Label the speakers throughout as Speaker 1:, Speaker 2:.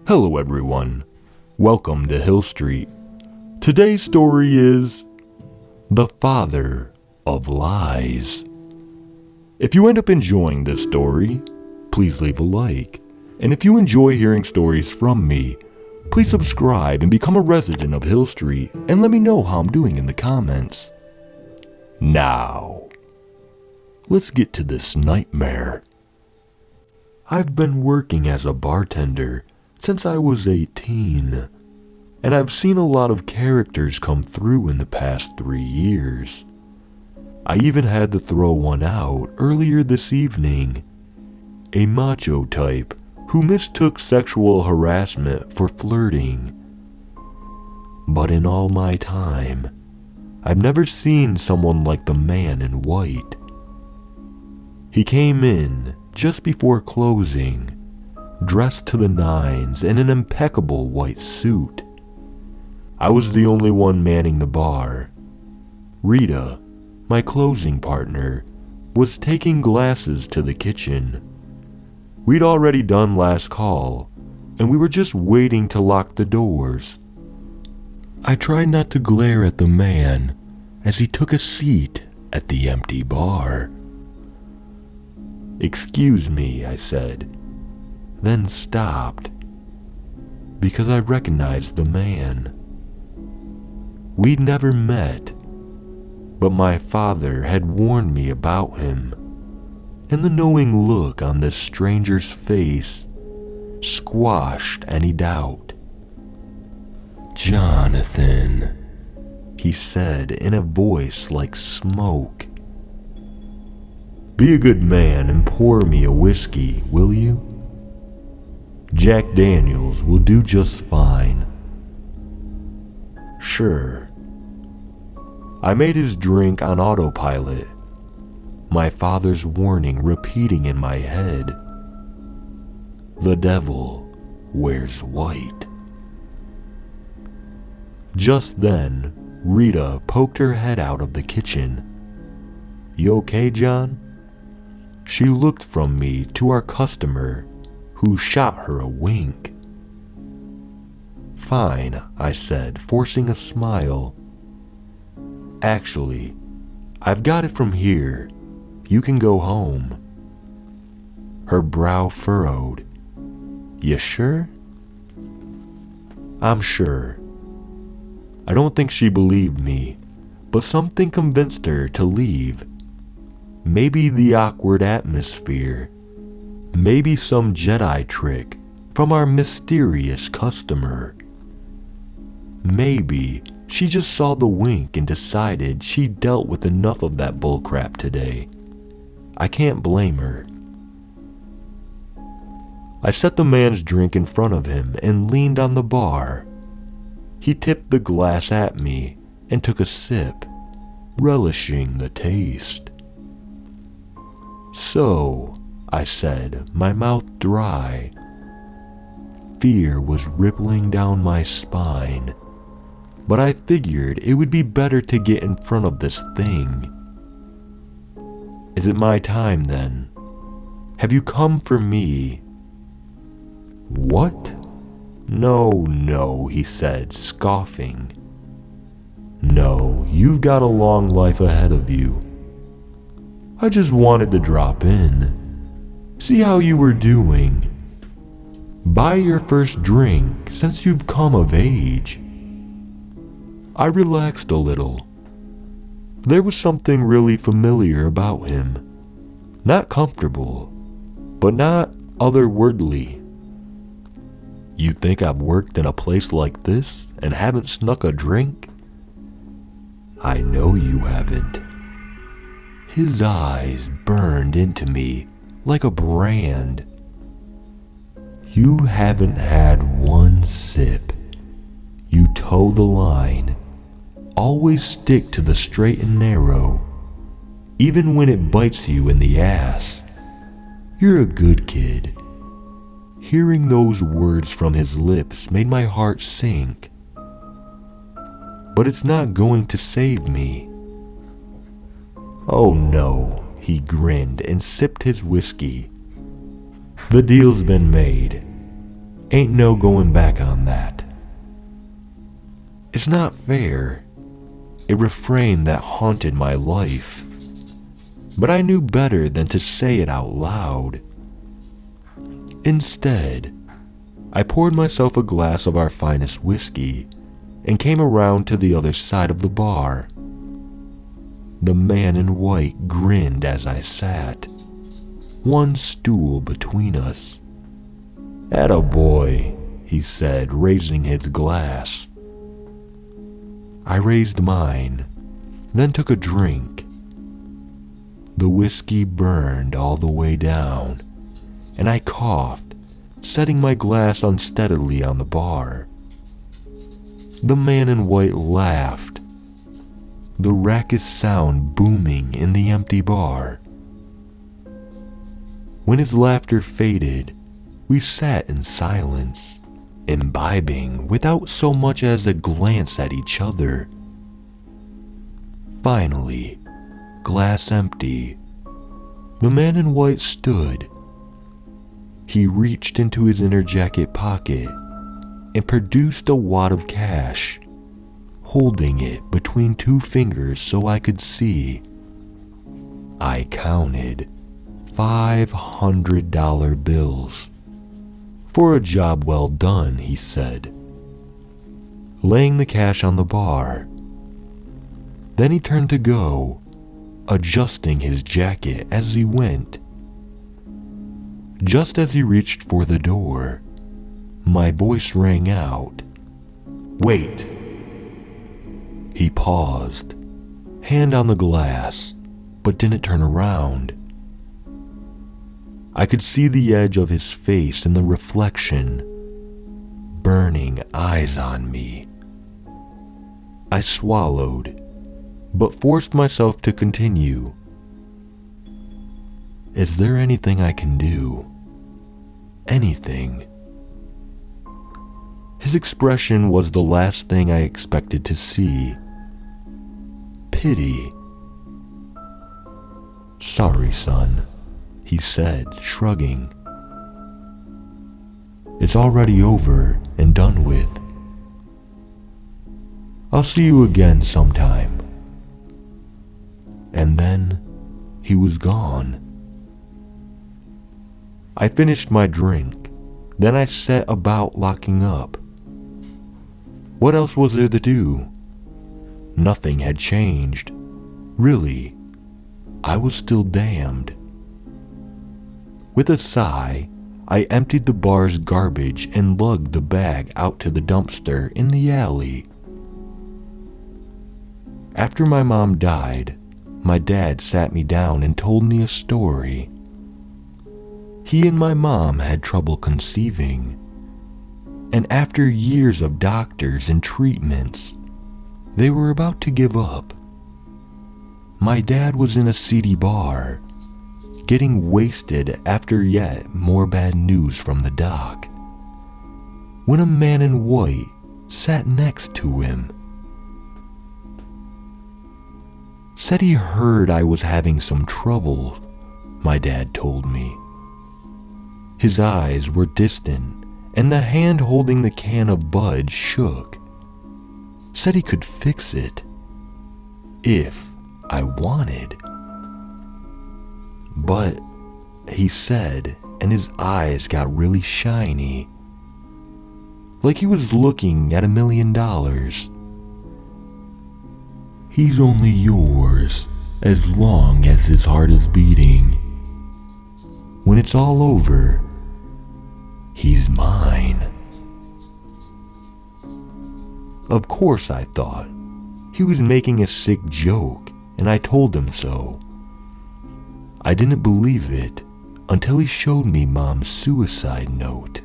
Speaker 1: Hello everyone, welcome to Hill Street. Today's story is The Father of Lies. If you end up enjoying this story, please leave a like. And if you enjoy hearing stories from me, please subscribe and become a resident of Hill Street and let me know how I'm doing in the comments. Now, let's get to this nightmare. I've been working as a bartender since I was 18, and I've seen a lot of characters come through in the past 3 years. I even had to throw one out earlier this evening. A macho type who mistook sexual harassment for flirting. But in all my time, I've never seen someone like the man in white. He came in just before closing, dressed to the nines in an impeccable white suit. I was the only one manning the bar. Rita, my closing partner, was taking glasses to the kitchen. We'd already done last call, and we were just waiting to lock the doors. I tried not to glare at the man as he took a seat at the empty bar. "Excuse me," I said, then stopped, because I recognized the man. We'd never met, but my father had warned me about him, and the knowing look on this stranger's face squashed any doubt. "Jonathan," he said in a voice like smoke. "Be a good man and pour me a whiskey, will you? Jack Daniels will do just fine." "Sure." I made his drink on autopilot, my father's warning repeating in my head. The devil wears white. Just then, Rita poked her head out of the kitchen. "You okay, John?" She looked from me to our customer, who shot her a wink. "Fine," I said, forcing a smile. "Actually, I've got it from here. You can go home." Her brow furrowed. "You sure?" "I'm sure." I don't think she believed me, but something convinced her to leave. Maybe the awkward atmosphere. Maybe some Jedi trick from our mysterious customer. Maybe she just saw the wink and decided she dealt with enough of that bullcrap today. I can't blame her. I set the man's drink in front of him and leaned on the bar. He tipped the glass at me and took a sip, relishing the taste. "So," I said, my mouth dry. Fear was rippling down my spine, but I figured it would be better to get in front of this thing. "Is it my time then? Have you come for me?" "What?" No, he said, scoffing. "No, you've got a long life ahead of you. I just wanted to drop in, see how you were doing. Buy your first drink since you've come of age." I relaxed a little. There was something really familiar about him. Not comfortable, but not otherworldly. "You think I've worked in a place like this and haven't snuck a drink?" "I know you haven't." His eyes burned into me like a brand. "You haven't had one sip. You toe the line. Always stick to the straight and narrow, even when it bites you in the ass. You're a good kid." Hearing those words from his lips made my heart sink. "But it's not going to save me." "Oh no," he grinned and sipped his whiskey. "The deal's been made. Ain't no going back on that. It's not fair. A refrain that haunted my life. But I knew better than to say it out loud. Instead, I poured myself a glass of our finest whiskey and came around to the other side of the bar. The man in white grinned as I sat, one stool between us. "Attaboy," he said, raising his glass. I raised mine, then took a drink. The whiskey burned all the way down, and I coughed, setting my glass unsteadily on the bar. The man in white laughed, the raucous sound booming in the empty bar. When his laughter faded, we sat in silence, imbibing without so much as a glance at each other. Finally, glass empty, the man in white stood. He reached into his inner jacket pocket and produced a wad of cash, holding it between two fingers so I could see. I counted $500 bills. "For a job well done," he said, laying the cash on the bar. Then he turned to go, adjusting his jacket as he went. Just as he reached for the door, my voice rang out, "Wait!" He paused, hand on the glass, but didn't turn around. I could see the edge of his face in the reflection, burning eyes on me. I swallowed, but forced myself to continue. "Is there anything I can do? Anything?" His expression was the last thing I expected to see. Pity. "Sorry, son," he said, shrugging. "It's already over and done with. I'll see you again sometime." And then he was gone. I finished my drink, then I set about locking up. What else was there to do? Nothing had changed. Really, I was still damned. With a sigh, I emptied the bar's garbage and lugged the bag out to the dumpster in the alley. After my mom died, my dad sat me down and told me a story. He and my mom had trouble conceiving, and after years of doctors and treatments, they were about to give up. My dad was in a seedy bar, getting wasted after yet more bad news from the doc, when a man in white sat next to him. Said he heard I was having some trouble, my dad told me. His eyes were distant, and the hand holding the can of Bud shook. Said he could fix it, if I wanted. "But," he said, and his eyes got really shiny, like he was looking at $1 million. "He's only yours as long as his heart is beating. When it's all over, he's mine." Of course, I thought. He was making a sick joke, and I told him so. I didn't believe it until he showed me Mom's suicide note.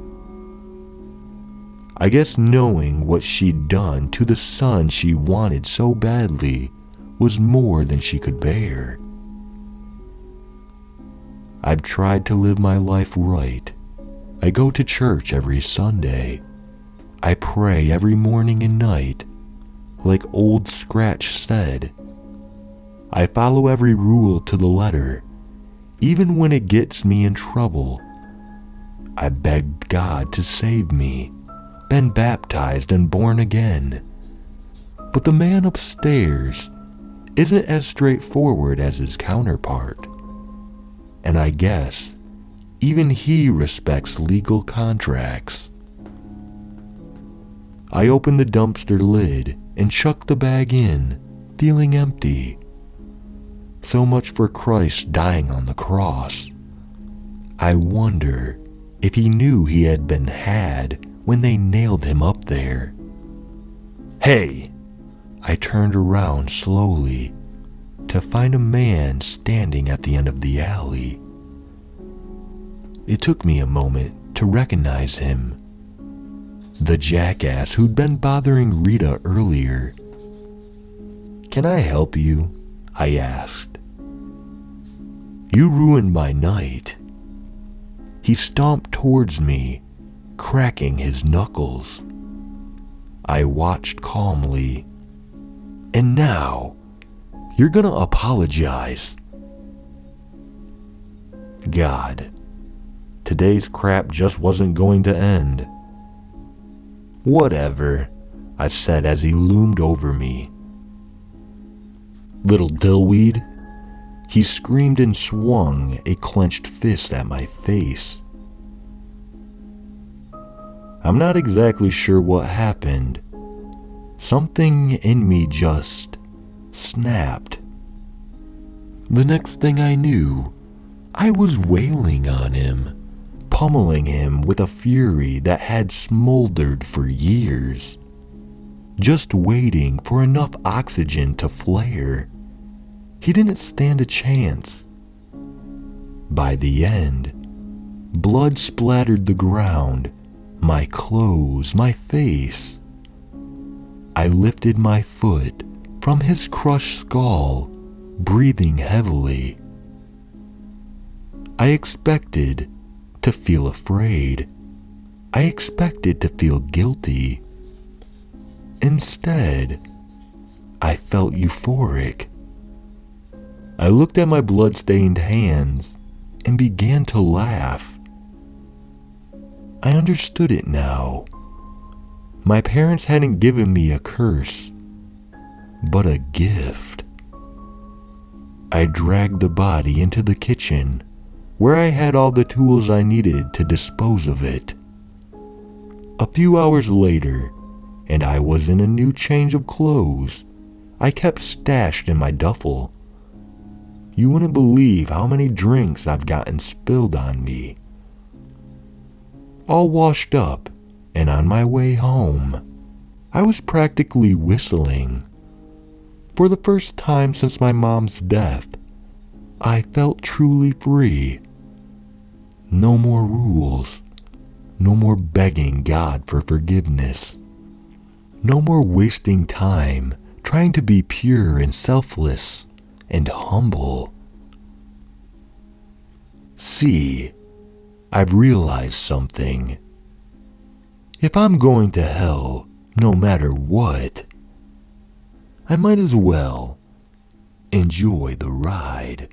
Speaker 1: I guess knowing what she'd done to the son she wanted so badly was more than she could bear. I've tried to live my life right. I go to church every Sunday. I pray every morning and night, like Old Scratch said. I follow every rule to the letter, even when it gets me in trouble. I begged God to save me, been baptized and born again. But the man upstairs isn't as straightforward as his counterpart. And I guess even he respects legal contracts. I opened the dumpster lid and chucked the bag in, feeling empty. So much for Christ dying on the cross. I wonder if he knew he had been had when they nailed him up there. Hey! I turned around slowly to find a man standing at the end of the alley. It took me a moment to recognize him. The jackass who'd been bothering Rita earlier. "Can I help you?" I asked. "You ruined my night." He stomped towards me, cracking his knuckles. I watched calmly. "And now, you're gonna apologize." God, today's crap just wasn't going to end. "Whatever," I said as he loomed over me. "Little dillweed," he screamed and swung a clenched fist at my face. I'm not exactly sure what happened. Something in me just snapped. The next thing I knew, I was wailing on him, pummeling him with a fury that had smoldered for years, just waiting for enough oxygen to flare. He didn't stand a chance. By the end, blood splattered the ground, my clothes, my face. I lifted my foot from his crushed skull, breathing heavily. I expected to feel afraid. I expected to feel guilty. Instead, I felt euphoric. I looked at my blood-stained hands and began to laugh. I understood it now. My parents hadn't given me a curse, but a gift. I dragged the body into the kitchen, where I had all the tools I needed to dispose of it. A few hours later, and I was in a new change of clothes I kept stashed in my duffel. You wouldn't believe how many drinks I've gotten spilled on me. All washed up, and on my way home, I was practically whistling. For the first time since my mom's death, I felt truly free. No more rules. No more begging God for forgiveness. No more wasting time trying to be pure and selfless and humble. See, I've realized something. If I'm going to hell, no matter what, I might as well enjoy the ride.